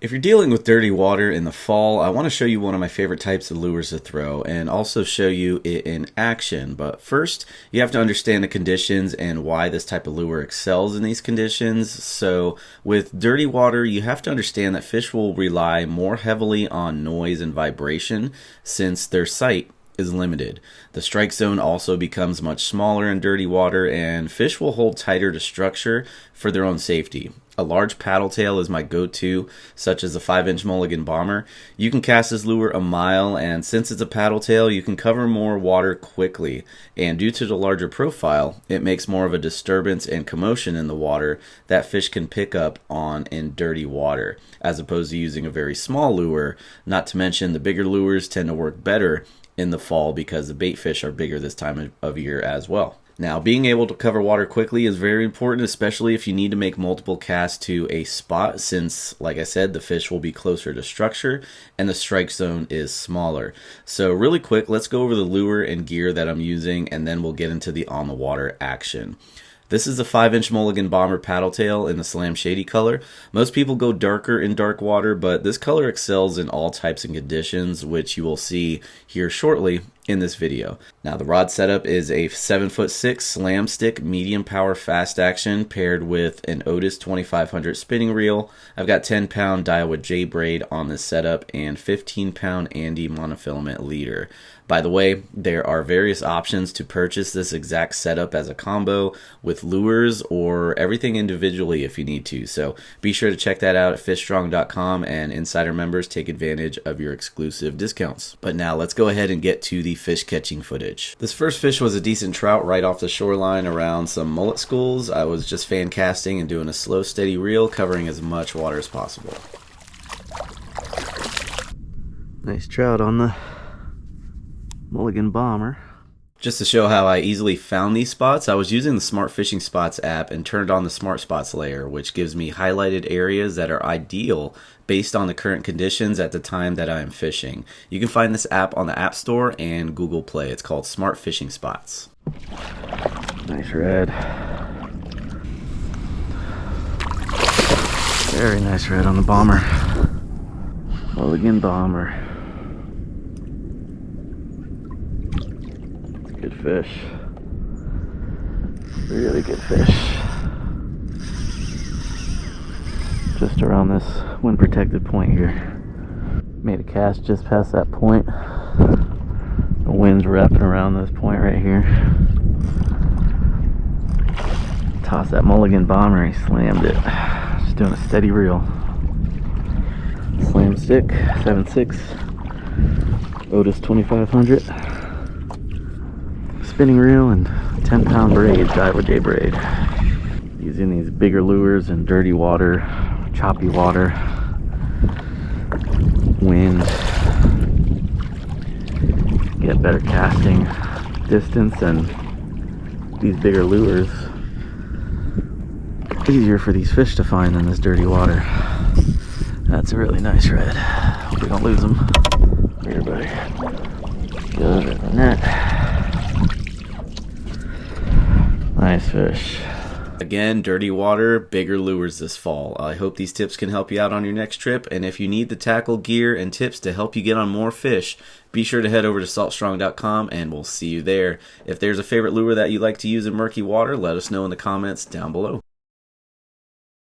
If you're dealing with dirty water in the fall, I want to show you one of my favorite types of lures to throw and also show you it in action. But first, you have to understand the conditions and why this type of lure excels in these conditions. So with dirty water, you have to understand that fish will rely more heavily on noise and vibration since their sight is limited. The strike zone also becomes much smaller in dirty water, and fish will hold tighter to structure for their own safety. A large paddletail is my go-to, such as a 5-inch mulligan bomber. You can cast this lure a mile, and since it's a paddletail, you can cover more water quickly. And due to the larger profile, it makes more of a disturbance and commotion in the water that fish can pick up on in dirty water, as opposed to using a very small lure. Not to mention, the bigger lures tend to work better in the fall because the bait fish are bigger this time of year as well. Now, being able to cover water quickly is very important, especially if you need to make multiple casts to a spot, since, like I said, the fish will be closer to structure and the strike zone is smaller. So really quick, let's go over the lure and gear that I'm using, and then we'll get into the on the water action. This is a 5-inch mulligan bomber paddletail in the Slam Shady color. Most people go darker in dark water, but this color excels in all types and conditions, which you will see here shortly in this video. Now, the rod setup is a 7'6" slam stick medium power fast action paired with an Otis 2500 spinning reel. I've got 10-pound Daiwa J-Braid on this setup and 15-pound Ande monofilament leader. By the way, there are various options to purchase this exact setup as a combo with lures or everything individually if you need to. So be sure to check that out at fishstrong.com, and insider members take advantage of your exclusive discounts. But now let's go ahead and get to the fish catching footage. This first fish was a decent trout right off the shoreline around some mullet schools. I was just fan casting and doing a slow steady reel covering as much water as possible. Nice trout on the mulligan bomber. Just to show how I easily found these spots, I was using the Smart Fishing Spots app and turned on the Smart Spots layer, which gives me highlighted areas that are ideal based on the current conditions at the time that I am fishing. You can find this app on the App Store and Google Play. It's called Smart Fishing Spots. Nice red. Very nice red on the bomber. Mulligan bomber. Good fish. Really good fish. Just around this wind protected point here. Made a cast just past that point. The wind's wrapping around this point right here. Tossed that mulligan bomber and he slammed it. Just doing a steady reel. Slam stick, 7'6", Otis 2500. Spinning reel and 10-pound braid, Daiwa J-Braid. Using these bigger lures in dirty water, choppy water, wind. Get better casting distance, and these bigger lures, easier for these fish to find in this dirty water. That's a really nice red. Hope we don't lose them. Here, buddy. Good in the net. Nice fish. Again, dirty water, bigger lures this fall. I hope these tips can help you out on your next trip, and if you need the tackle, gear, and tips to help you get on more fish, be sure to head over to saltstrong.com and we'll see you there. If there's a favorite lure that you like to use in murky water, let us know in the comments down below.